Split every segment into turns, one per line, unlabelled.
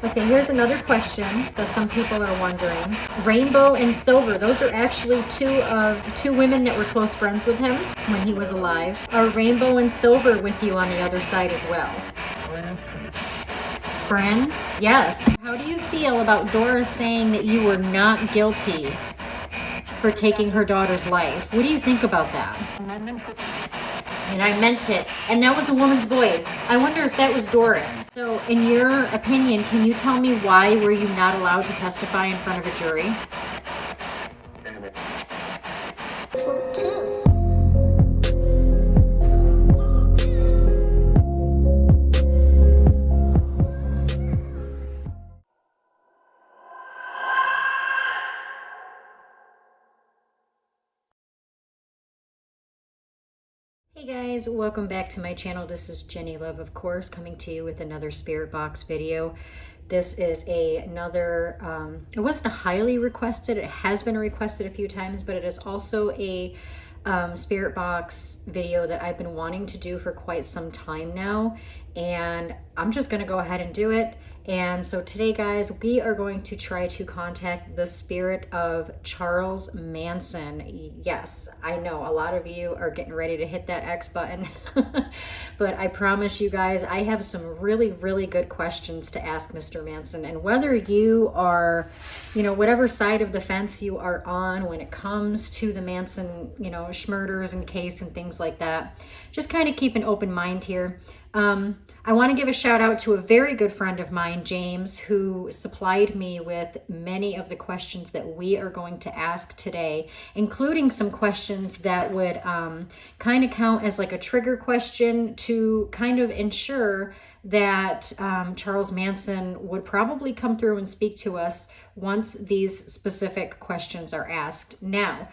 Okay, here's another question that some people are wondering. Rainbow and Silver, those are actually two women that were close friends with him when he was alive. Are Rainbow and Silver with you on the other side as well? Friends? Yes. How do you feel about Doris saying that you were not guilty for taking her daughter's life? What do you think about that? And I meant it. And that was a woman's voice. I wonder if that was Doris. So in your opinion, can you tell me why were you not allowed to testify in front of a jury? Hey guys, welcome back to my channel. This is Jenny Love, of course, coming to you with another spirit box video. This is another, it wasn't a highly requested, it has been requested a few times, but it is also a spirit box video that I've been wanting to do for quite some time now, and I'm just going to go ahead and do it. And so today, guys, we are going to try to contact the spirit of Charles Manson. Yes, I know a lot of you are getting ready to hit that X button, but I promise you guys, I have some really, really good questions to ask Mr. Manson. And whether you are, whatever side of the fence you are on when it comes to the Manson, schmurders and case and things like that, just kind of keep an open mind here. I want to give a shout out to a very good friend of mine, James, who supplied me with many of the questions that we are going to ask today, including some questions that would kind of count as like a trigger question to kind of ensure that Charles Manson would probably come through and speak to us once these specific questions are asked. Now,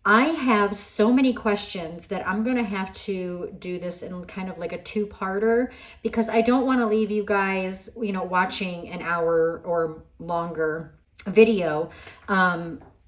I have so many questions that I'm going to have to do this in kind of like a two-parter, because I don't want to leave you guys, watching an hour or longer video,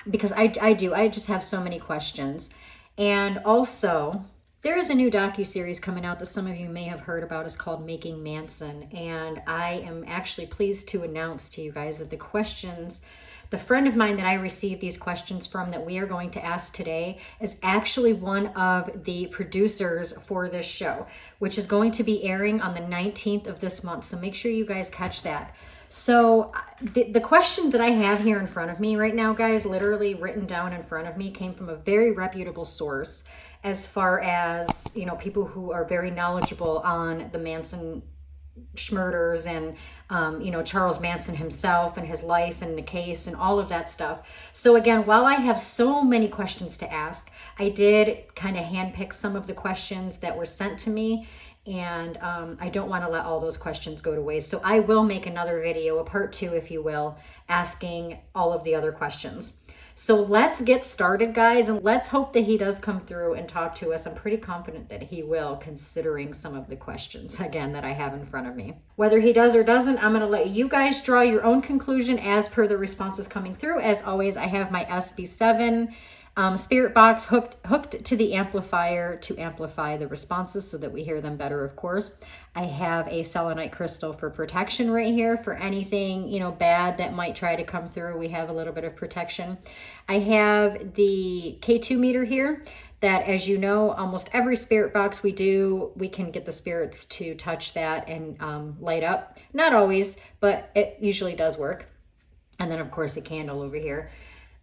because I just have so many questions. And also, there is a new docuseries coming out that some of you may have heard about. It's called Making Manson. And I am actually pleased to announce to you guys that the friend of mine that I received these questions from that we are going to ask today is actually one of the producers for this show, which is going to be airing on the 19th of this month. So make sure you guys catch that. So the questions that I have here in front of me right now, guys, literally written down in front of me, came from a very reputable source as far as, people who are very knowledgeable on the Manson schmurders and Charles Manson himself and his life and the case and all of that stuff. So again, while I have so many questions to ask, I did kind of handpick some of the questions that were sent to me, and I don't want to let all those questions go to waste. So I will make another video, a part 2 if you will, asking all of the other questions. So let's get started, guys, and let's hope that he does come through and talk to us. I'm pretty confident that he will, considering some of the questions, again, that I have in front of me. Whether he does or doesn't, I'm going to let you guys draw your own conclusion as per the responses coming through. As always, I have my SB7 spirit box hooked to the amplifier to amplify the responses so that we hear them better, of course. I have a selenite crystal for protection right here for anything, bad that might try to come through. We have a little bit of protection. I have the K2 meter here that, as you know, almost every spirit box we do, we can get the spirits to touch that and light up. Not always, but it usually does work. And then, of course, a candle over here.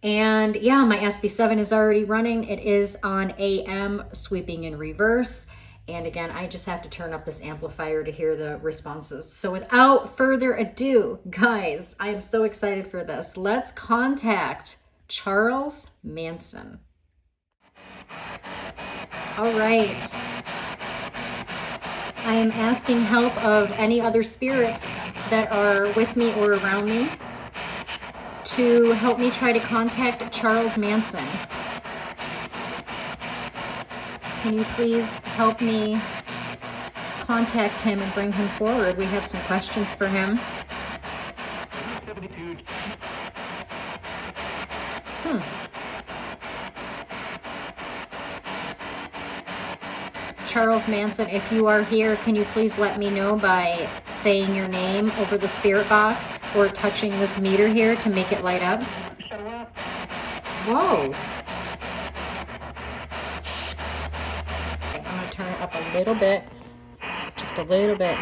And yeah, my SB7 is already running. It is on AM, sweeping in reverse. And again, I just have to turn up this amplifier to hear the responses. So without further ado, guys, I am so excited for this. Let's contact Charles Manson. All right. I am asking help of any other spirits that are with me or around me to help me try to contact Charles Manson. Can you please help me contact him and bring him forward? We have some questions for him. Charles Manson, if you are here, can you please let me know by saying your name over the spirit box or touching this meter here to make it light up? Whoa. Okay, I'm going to turn it up a little bit. Just a little bit.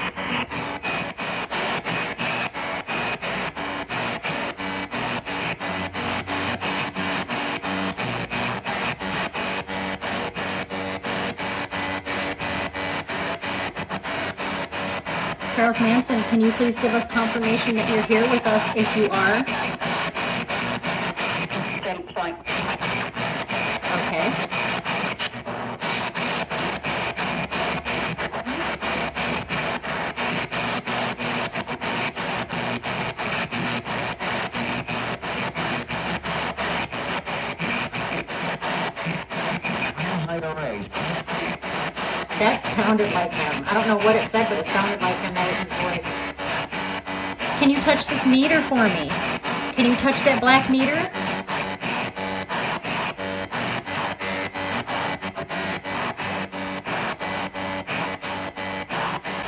Charles Manson, can you please give us confirmation that you're here with us if you are? Okay. That sounded like him. I don't know what it said, but it sounded like him. That was his voice. Can you touch this meter for me? Can you touch that black meter?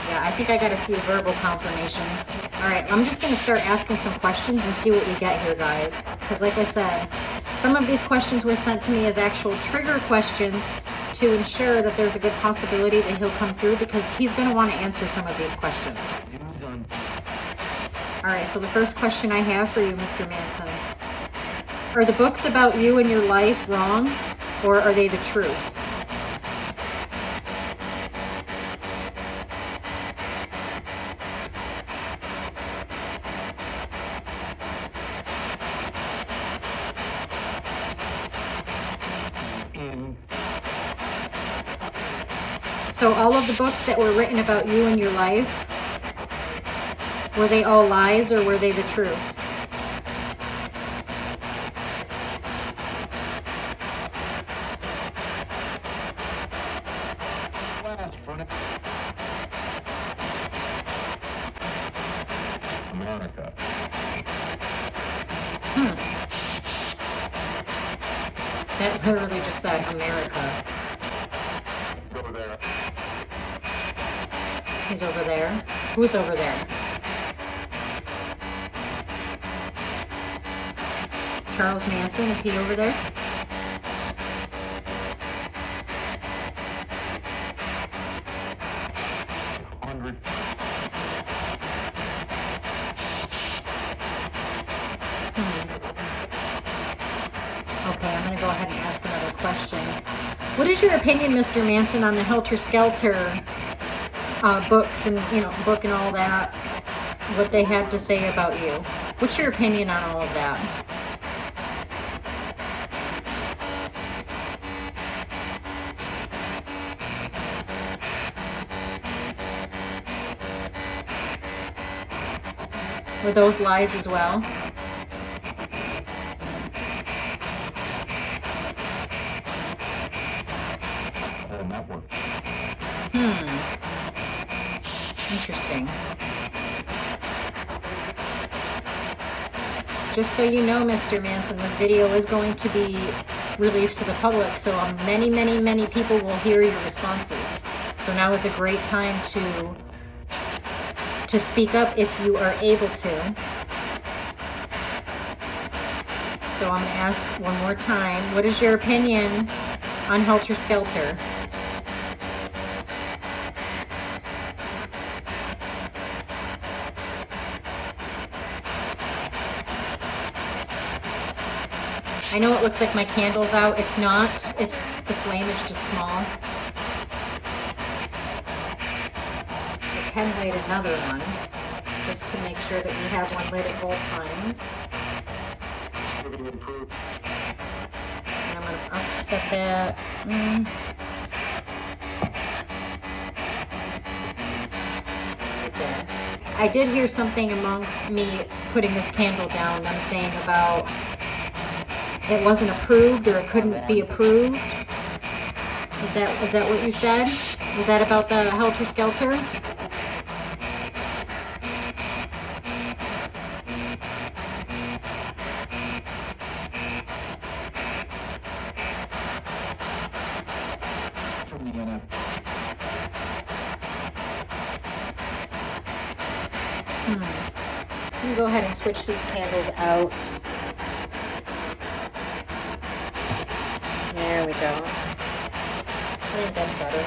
Yeah, I think I got a few verbal confirmations. All right, I'm just going to start asking some questions and see what we get here, guys. Because like I said, some of these questions were sent to me as actual trigger questions to ensure that there's a good possibility that he'll come through, because he's going to want to answer some of these questions. All right, so the first question I have for you, Mr. Manson. Are the books about you and your life wrong, or are they the truth? So all of the books that were written about you and your life, were they all lies or were they the truth?
America.
That literally just said America.
Over there.
He's over there. Who's over there? Charles Manson, is he over there? Okay, I'm going to go ahead and ask another question. What is your opinion, Mr. Manson, on the Helter Skelter books and, book and all that, what they had to say about you? What's your opinion on all of that? Were those lies as well? Interesting. Just so you know, Mr. Manson, this video is going to be released to the public, so many, many, many people will hear your responses. So now is a great time to speak up if you are able to. So I'm going to ask one more time, what is your opinion on Helter Skelter? I know it looks like my candle's out. It's not. The flame is just small. I can light another one just to make sure that we have one lit at all times. And I'm going to upset that. Right there. I did hear something amongst me putting this candle down. I'm saying about it wasn't approved or it couldn't be approved. Is that what you said? Was that about the Helter Skelter? Let me go ahead and switch these candles out. There we go. I think that's better.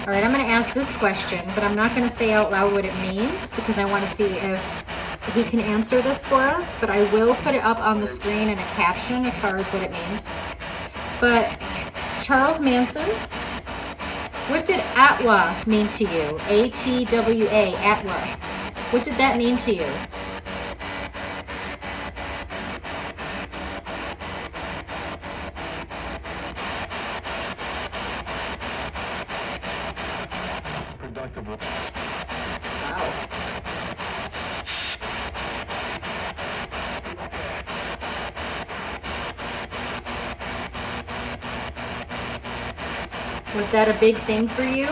All right, I'm going to ask this question, but I'm not going to say out loud what it means because I want to see if he can answer this for us, but I will put it up on the screen in a caption as far as what it means. But Charles Manson, what did Atwa mean to you? A-T-W-A, Atwa. What did that mean to you? Wow. Was that a big thing for you?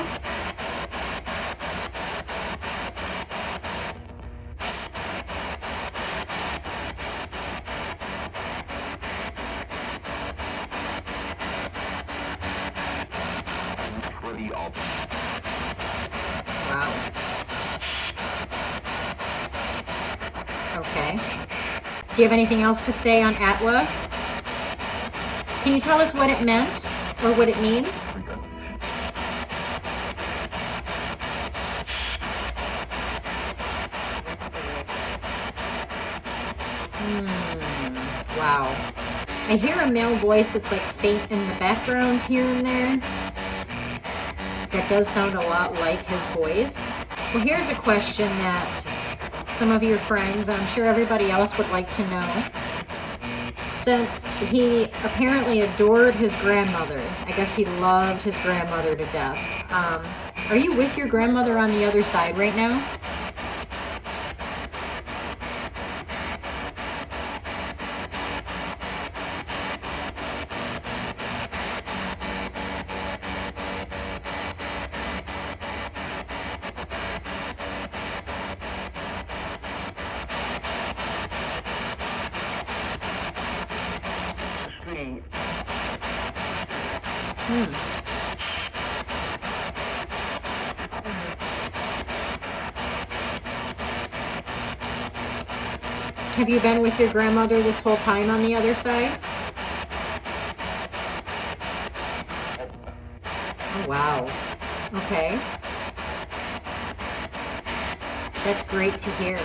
Wow. Okay. Do you have anything else to say on Atwa? Can you tell us what it meant or what it means? Wow. I hear a male voice that's like faint in the background here and there. That does sound a lot like his voice. Well, here's a question that some of your friends, I'm sure everybody else would like to know. Since he apparently adored his grandmother, I guess he loved his grandmother to death. Are you with your grandmother on the other side right now? Have you been with your grandmother this whole time on the other side? Oh, wow. Okay. That's great to hear.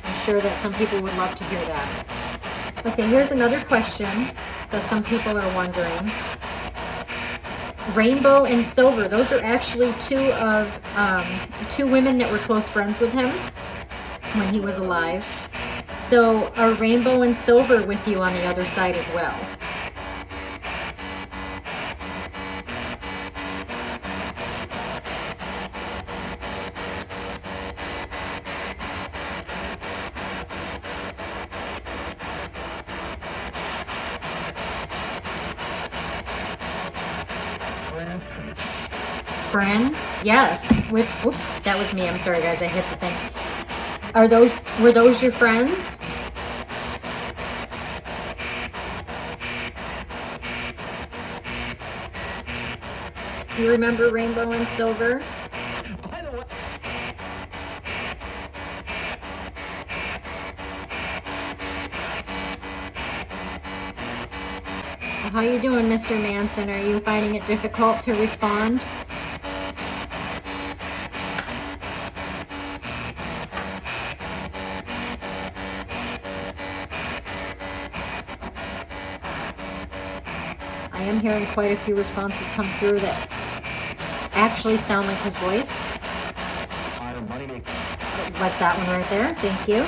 I'm sure that some people would love to hear that. Okay, here's another question that some people are wondering. Rainbow and Silver, those are actually two women that were close friends with him when he was alive. So are Rainbow and Silver with you on the other side as well? Friends? Yes. With that was me. I'm sorry, guys. I hit the thing. Were those your friends? Do you remember Rainbow and Silver? So how you doing, Mr. Manson? Are you finding it difficult to respond? I am hearing quite a few responses come through that actually sound like his voice. Like that one right there. Thank you.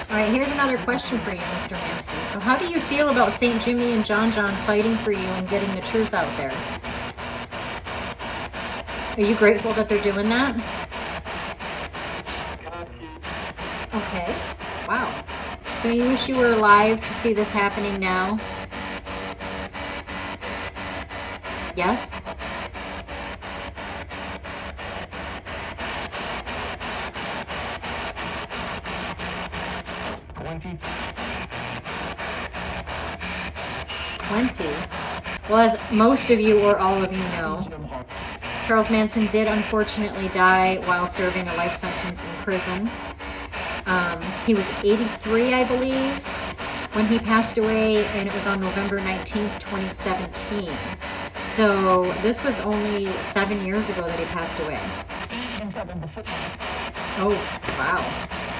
All right, here's another question for you, Mr. Manson. So how do you feel about St. Jimmy and John fighting for you and getting the truth out there? Are you grateful that they're doing that? Okay. Wow. Don't you wish you were alive to see this happening now? Yes? $20. Well, as most of you or all of you know, Charles Manson did unfortunately die while serving a life sentence in prison. He was 83, I believe, when he passed away, and it was on November 19th, 2017. So this was only 7 years ago that he passed away. Oh, wow.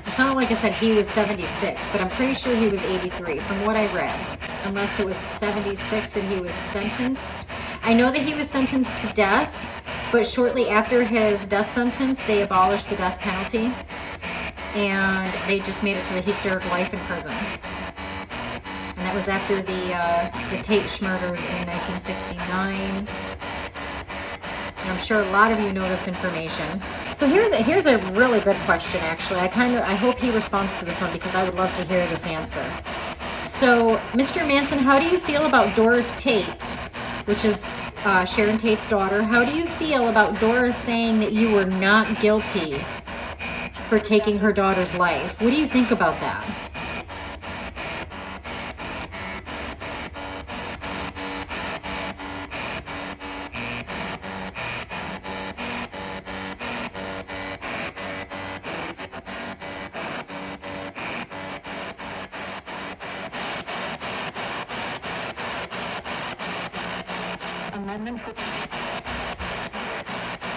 It's not like I said he was 76, but I'm pretty sure he was 83 from what I read. Unless it was 76 that he was sentenced. I know that he was sentenced to death, but shortly after his death sentence, they abolished the death penalty. And they just made it so that he served life in prison. And that was after the Tate murders in 1969. And I'm sure a lot of you know this information. So here's a really good question, actually. I hope he responds to this one because I would love to hear this answer. So, Mr. Manson, how do you feel about Doris Tate, which is Sharon Tate's daughter? How do you feel about Doris saying that you were not guilty for taking her daughter's life? What do you think about that?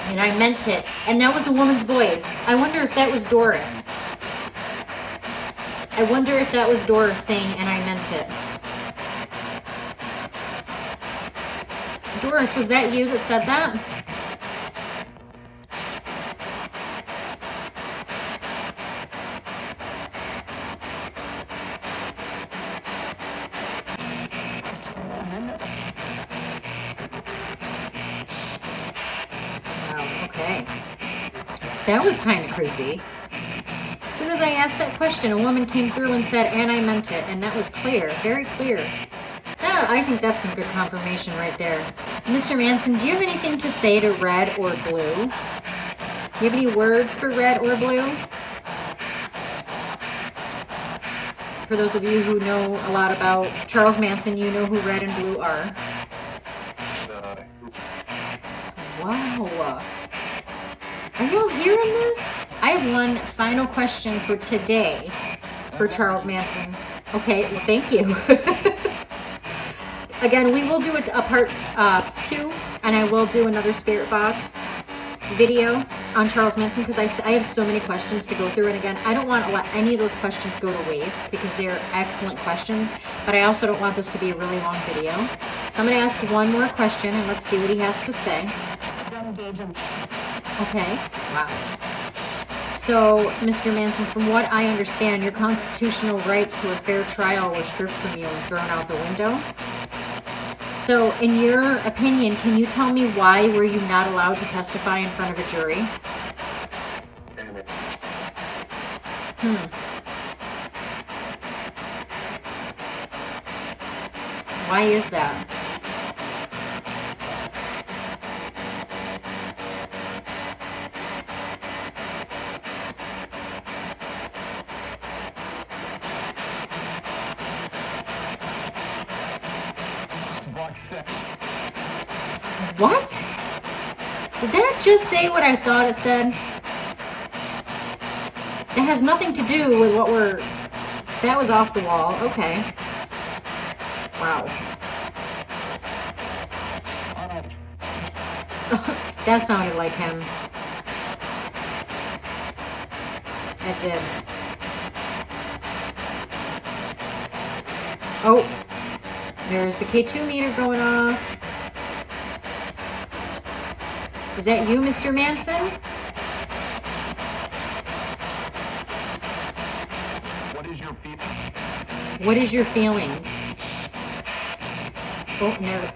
And I meant it. And that was a woman's voice. I wonder if that was Doris. I wonder if that was Doris saying, and I meant it. Doris, was that you that said that? Wow, okay. That was kind of creepy. As soon as I asked that question, a woman came through and said, and I meant it. And that was clear, very clear. I think that's some good confirmation right there. Mr. Manson, do you have anything to say to red or blue? Do you have any words for red or blue? For those of you who know a lot about Charles Manson, you know who red and blue are. Wow. Are y'all hearing this? I have one final question for today for Charles Manson. Okay, well, thank you. Again, we will do a part 2, and I will do another Spirit Box video on Charles Manson because I have so many questions to go through. And again, I don't want to let any of those questions go to waste because they're excellent questions, but I also don't want this to be a really long video. So I'm going to ask one more question, and let's see what he has to say. Okay, wow. So, Mr. Manson, from what I understand, your constitutional rights to a fair trial were stripped from you and thrown out the window. So, in your opinion, can you tell me why were you not allowed to testify in front of a jury? Why is that? What? Did that just say what I thought it said? That has nothing to do with what we're... That was off the wall. Okay. Wow. That sounded like him. It did. Oh. There's the K2 meter going off. Is that you, Mr. Manson? What is your feelings? Oh, no.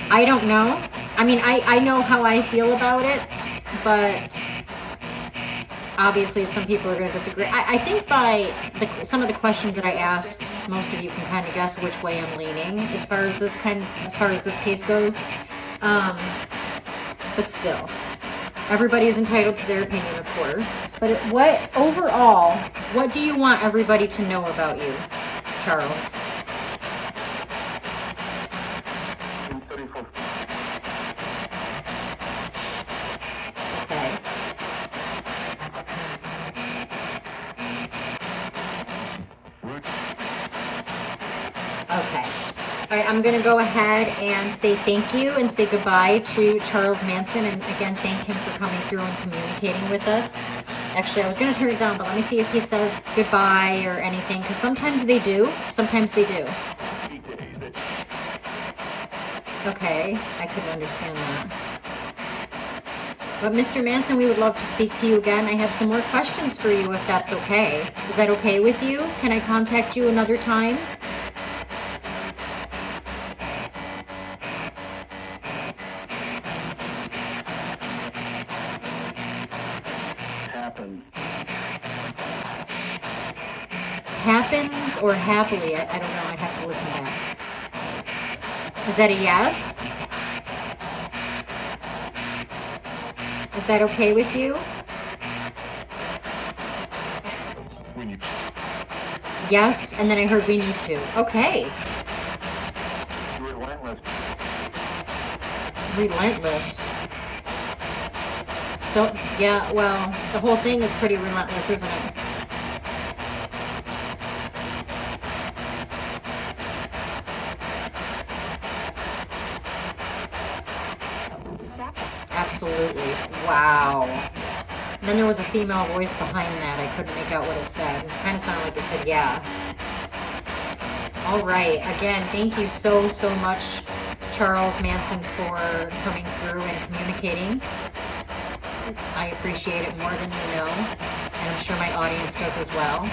I don't know. I mean, I know how I feel about it, but obviously some people are going to disagree. I think by some of the questions that I asked, most of you can kind of guess which way I'm leaning as far as this case goes. But still, everybody is entitled to their opinion, of course. But overall, what do you want everybody to know about you, Charles? Okay. All right, I'm going to go ahead and say thank you and say goodbye to Charles Manson. And again, thank him for coming through and communicating with us. Actually, I was going to turn it down, but let me see if he says goodbye or anything, because sometimes they do. Sometimes they do. Okay, I couldn't understand that. But Mr. Manson, we would love to speak to you again. I have some more questions for you if that's okay. Is that okay with you? Can I contact you another time? Happens or happily? I don't know. I'd have to listen back. Is that a yes? Is that okay with you? Yes, and then I heard we need to. Okay. Relentless. Don't, yeah, well, the whole thing is pretty relentless, isn't it? Absolutely. Wow. And then there was a female voice behind that. I couldn't make out what it said. It kind of sounded like it said, yeah. All right. Again, thank you so much, Charles Manson, for coming through and communicating. I appreciate it more than you know. And I'm sure my audience does as well.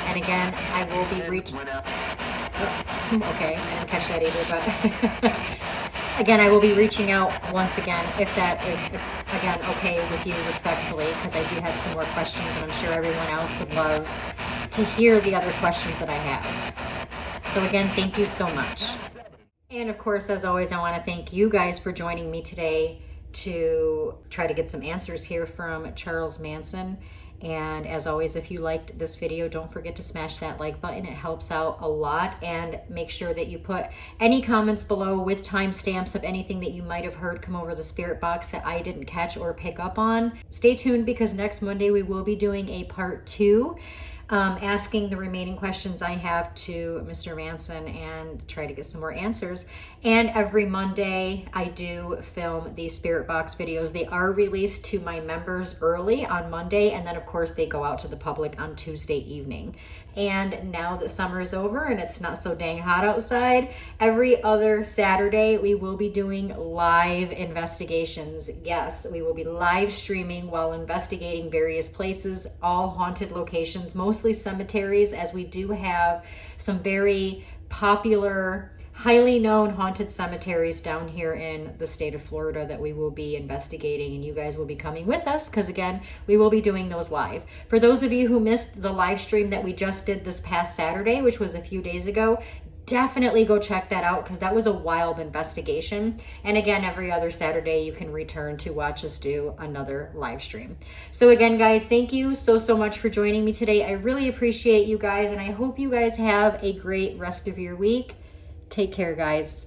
And again, I will be reaching... Oh, okay, I didn't catch that either, but... Again, I will be reaching out once again, if that is, again, okay with you respectfully, because I do have some more questions, and I'm sure everyone else would love to hear the other questions that I have. So again, thank you so much. And of course, as always, I want to thank you guys for joining me today to try to get some answers here from Charles Manson. And as always, if you liked this video, don't forget to smash that like button. It helps out a lot. And make sure that you put any comments below with timestamps of anything that you might have heard come over the spirit box that I didn't catch or pick up on. Stay tuned, because next Monday we will be doing a part 2. Asking the remaining questions I have to Mr. Manson and try to get some more answers. And every Monday I do film these spirit box videos. They are released to my members early on Monday, and then of course they go out to the public on Tuesday evening. And now that summer is over and it's not so dang hot outside, every other Saturday we will be doing live investigations. Yes, we will be live streaming while investigating various places, all haunted locations, mostly cemeteries, as we do have some very popular, highly known haunted cemeteries down here in the state of Florida that we will be investigating, and you guys will be coming with us, because again, we will be doing those live. For those of you who missed the live stream that we just did this past Saturday, which was a few days ago, definitely go check that out, because that was a wild investigation. And again, every other Saturday you can return to watch us do another live stream. So again, guys, thank you so much for joining me today. I really appreciate you guys, and I hope you guys have a great rest of your week. Take care, guys.